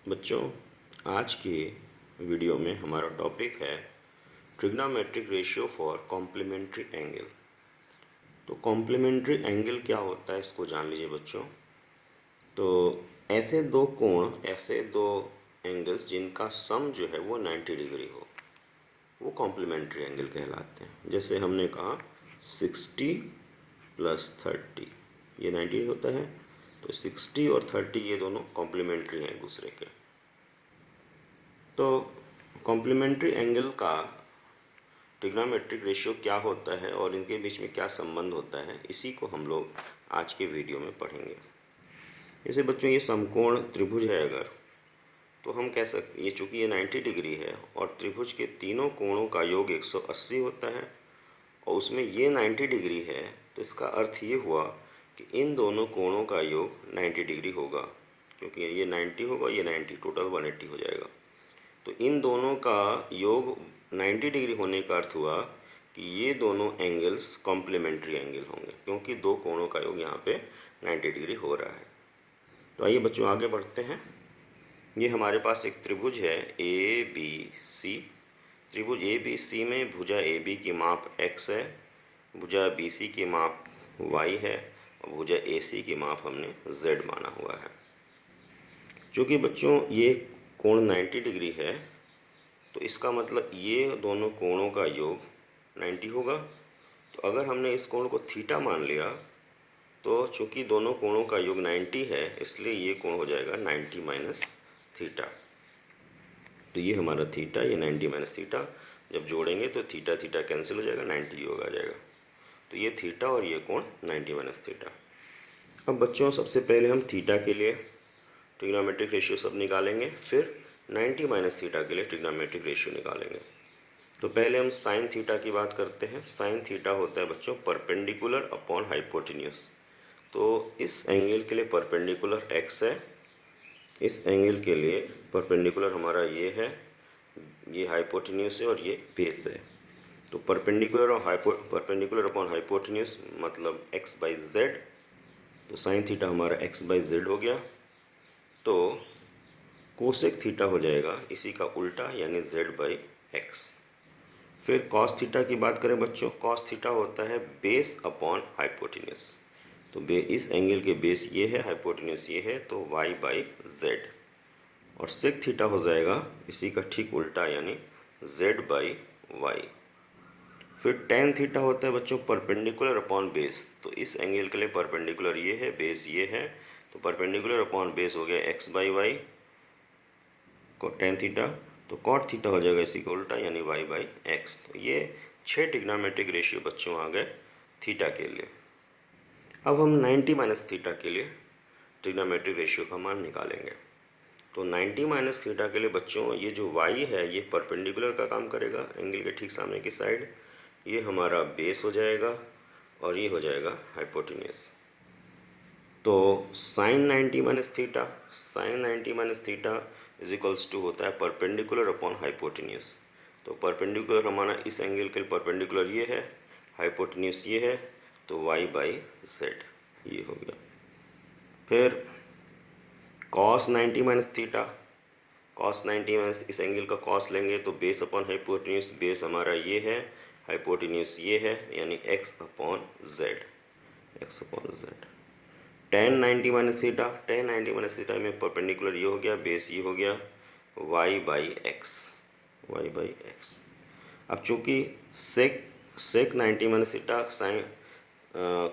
बच्चों, आज के वीडियो में हमारा टॉपिक है trigonometric ratio for complementary angle. तो कॉम्प्लीमेंट्री एंगल क्या होता है इसको जान लीजिए बच्चों। तो ऐसे दो एंगल्स जिनका सम जो है वो 90 डिग्री हो, वो कॉम्प्लीमेंट्री एंगल कहलाते हैं। जैसे हमने कहा 60 प्लस 30 ये 90 होता है, तो 60 और 30 ये दोनों कॉम्प्लीमेंट्री हैं एक दूसरे के। तो कॉम्प्लीमेंट्री एंगल का ट्रिग्नोमेट्रिक रेशियो क्या होता है और इनके बीच में क्या संबंध होता है, इसी को हम लोग आज के वीडियो में पढ़ेंगे। जैसे बच्चों ये समकोण त्रिभुज है अगर, तो हम कह सकते ये चूँकि ये 90 डिग्री है और त्रिभुज के तीनों कोणों का योग 180 होता है और उसमें ये 90 डिग्री है, तो इसका अर्थ ये हुआ कि इन दोनों कोणों का योग 90 डिग्री होगा, क्योंकि ये 90 होगा, ये 90, टोटल 180 हो जाएगा। तो इन दोनों का योग 90 डिग्री होने का अर्थ हुआ कि ये दोनों एंगल्स कॉम्प्लीमेंट्री एंगल होंगे, क्योंकि दो कोणों का योग यहाँ पे 90 डिग्री हो रहा है। तो आइए बच्चों आगे बढ़ते हैं। ये हमारे पास एक त्रिभुज है ए बी सी। त्रिभुज ए बी सी में भुजा ए बी की माप x है, भुजा बी सी की माप y है और भुजा ए सी की माप हमने z माना हुआ है। चूँकि बच्चों ये कोण 90 डिग्री है, तो इसका मतलब ये दोनों कोणों का योग 90 होगा। तो अगर हमने इस कोण को थीटा मान लिया, तो चूंकि दोनों कोणों का योग 90 है, इसलिए ये कोण हो जाएगा 90 माइनस थीटा। तो ये हमारा थीटा, ये 90 माइनस थीटा, जब जोड़ेंगे तो थीटा थीटा कैंसिल हो जाएगा, 90 योग आ जाएगा। तो ये थीटा और ये कोण 90 माइनस थीटा। अब बच्चों सबसे पहले हम थीटा के लिए ट्रिग्नोमेट्रिक रेशियो सब निकालेंगे, फिर 90 माइनस थीटा के लिए ट्रिग्नोमेट्रिक रेशियो निकालेंगे। तो पहले हम साइन थीटा की बात करते हैं। साइन थीटा होता है बच्चों परपेंडिकुलर अपॉन हाइपोटेन्यूज। तो इस एंगल के लिए परपेंडिकुलर x है, इस एंगल के लिए परपेंडिकुलर हमारा ये है, ये हाइपोटेन्यूज है और ये बेस है। तो परपेंडिकुलर और परपेंडिकुलर अपॉन हाइपोटेन्यूज मतलब x बाई जेड। तो साइन थीटा हमारा x बाई जेड हो गया। तो कोसेक थीटा हो जाएगा इसी का उल्टा, यानी z बाई एक्स। फिर कॉस थीटा की बात करें बच्चों, कॉस थीटा होता है बेस अपॉन हाइपोटेन्यूज। तो इस एंगल के बेस ये है, हाइपोटेन्यूज ये है, तो y बाई जेड। और सेक थीटा हो जाएगा इसी का ठीक उल्टा, यानी z बाई वाई। फिर टेन थीटा होता है बच्चों परपेंडिकुलर अपॉन बेस। तो इस एंगल के लिए परपेंडिकुलर ये है, बेस ये है, तो परपेंडिकुलर अपॉन बेस हो गया x by y tan theta. तो कॉट थीटा हो जाएगा इसी का उल्टा, यानी y बाई एक्स। तो ये 6 ट्रिग्नोमेट्रिक रेशियो बच्चों आ गए थीटा के लिए। अब हम 90 माइनस थीटा के लिए ट्रिग्नोमेट्रिक रेशियो का मान निकालेंगे। तो 90 माइनस थीटा के लिए बच्चों ये जो y है ये परपेंडिकुलर का काम करेगा एंगल के ठीक सामने की साइड, ये हमारा बेस हो जाएगा और ये हो जाएगा हाइपोटेन्यूज। तो sine 90 minus theta, sine 90 minus theta is equals to होता है परपेंडिकुलर अपॉन हाइपोटेन्यूज। तो परपेंडिकुलर हमारा इस एंगल के परपेंडिकुलर ये है, हाइपोटेन्यूज ये है, तो y बाई जेड ये हो गया। फिर cos 90 minus theta, cos 90 minus इस एंगल का कॉस लेंगे तो बेस अपॉन हाइपोटेन्यूज, बेस हमारा ये है, हाइपोटेन्यूज ये है, यानी x upon z, x upon z. Tan 90 minus theta, tan 90 minus theta में परपेंडिकुलर ये हो गया, बेस ये हो गया, y by x, y by x. अब चूंकि sec 90 minus theta sine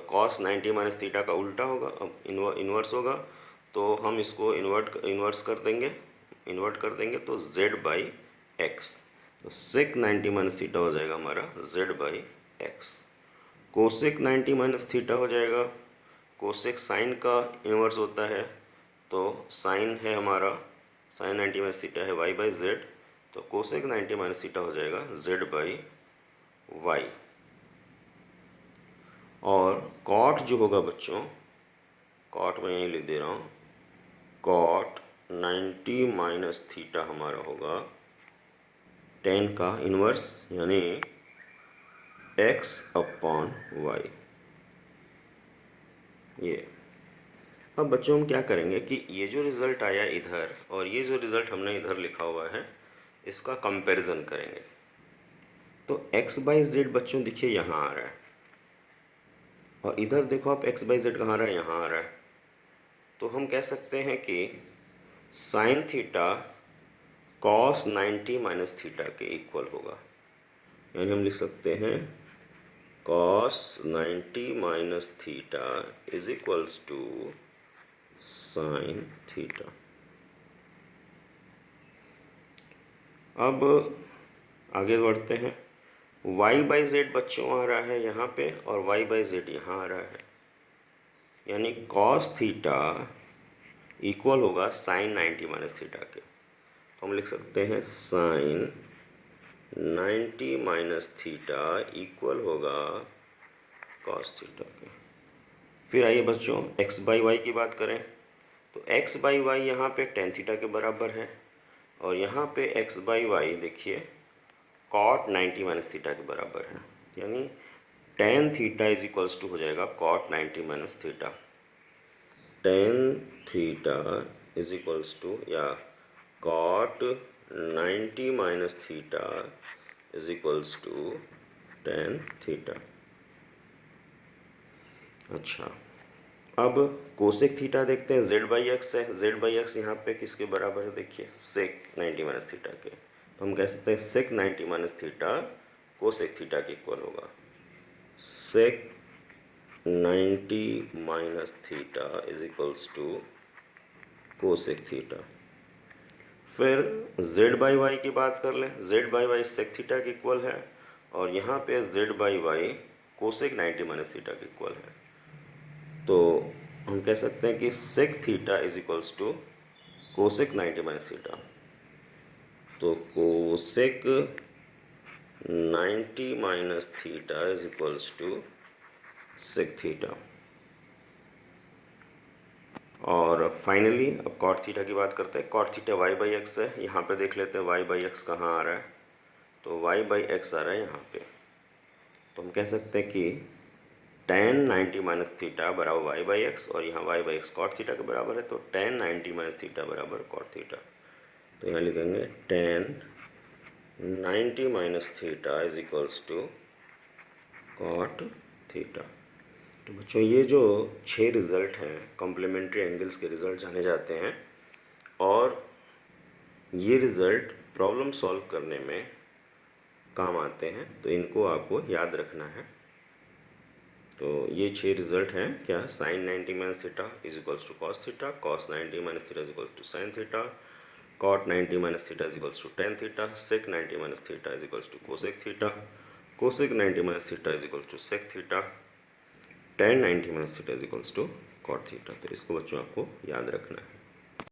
cos 90 minus theta का उल्टा होगा, अब इन्वर्स होगा, तो हम इसको इन्वर्स कर देंगे, इन्वर्ट कर देंगे तो z बाई एक्स। तो सेक 90 माइनस थीटा हो जाएगा हमारा z by x. Cosec 90 minus theta हो जाएगा, कोसेक साइन का इन्वर्स होता है, तो साइन है हमारा, साइन 90 माइनस थीटा है y बाई जेड, तो कोसेक 90 माइनस थीटा हो जाएगा z बाई वाई। और कॉट जो होगा बच्चों, कॉट मैं यहीं लिख दे रहा हूँ, कॉट 90 माइनस थीटा हमारा होगा टेन का इन्वर्स, यानी x अपॉन वाई। ये अब बच्चों हम क्या करेंगे कि ये जो रिज़ल्ट आया इधर और ये जो रिज़ल्ट हमने इधर लिखा हुआ है इसका कंपैरिजन करेंगे। तो x बाई जेड बच्चों देखिए यहाँ आ रहा है और इधर देखो आप x बाई जेड कहाँ आ रहा है, यहाँ आ रहा है। तो हम कह सकते हैं कि sine theta cos 90 minus theta के इक्वल होगा। यानी हम लिख सकते हैं cos 90 minus theta is equals to sine theta. अब आगे बढ़ते हैं। y बाई जेड बच्चों आ रहा है यहाँ पे और y बाई जेड यहाँ आ रहा है, यानी कॉस थीटा इक्वल होगा साइन 90 माइनस थीटा के। तो हम लिख सकते हैं साइन 90 माइनस थीटा इक्वल होगा कॉस थीटा के। फिर आइए बच्चों x बाई वाई की बात करें। तो x बाई वाई यहाँ पे टेन थीटा के बराबर है और यहाँ पे x बाई वाई देखिए कॉट 90 माइनस थीटा के बराबर है, यानी tan theta is equals to हो जाएगा cot 90 minus theta. Tan theta is equals to या cot 90 minus theta is equals to tan theta. अच्छा, अब कोसेक थीटा देखते हैं। z बाई एक्स है, z बाई एक्स यहाँ पे किसके बराबर है देखिए सेक 90 माइनस थीटा के। तो हम कह सकते हैं sec 90 minus theta cosec theta के इक्वल होगा। Sec 90 minus theta is equals to cosec theta. फिर z बाई वाई की बात कर लें। z by y sec theta के इक्वल है और यहाँ पे z by y cosec 90 minus theta के इक्वल है। तो हम कह सकते हैं कि sec theta is equals to cosec 90 minus theta. तो cosec 90 minus theta is equals to sec theta. और फाइनली अब कॉट थीटा की बात करते हैं। Cot theta y by x है, यहाँ पे देख लेते हैं वाई बाई एक्स कहाँ आ रहा है। तो वाई बाई एक्स आ रहा है यहाँ पे। तो हम कह सकते हैं कि टेन 90 माइनस थीटा बराबर वाई बाई एक्स और यहाँ y by x cot theta के बराबर है। तो टेन 90 माइनस थीटा बराबर कॉट थीटा। तो यहाँ लिखेंगे tan 90 minus theta is equals to cot theta. तो बच्चों ये जो 6 रिज़ल्ट हैं कॉम्प्लीमेंट्री एंगल्स के रिज़ल्ट जाने जाते हैं और ये रिज़ल्ट प्रॉब्लम सॉल्व करने में काम आते हैं, तो इनको आपको याद रखना है। तो ये 6 रिज़ल्ट हैं क्या, sine 90 minus theta is equals to cos theta, cos 90 minus theta is equals to sine theta, cot 90 minus theta is equals to tan theta, sec 90 minus theta is equals to cosec theta, cosec 90 minus theta is equals to sec theta, tan 90 minus theta is equals to cot theta. तो इसको बच्चों आपको याद रखना है।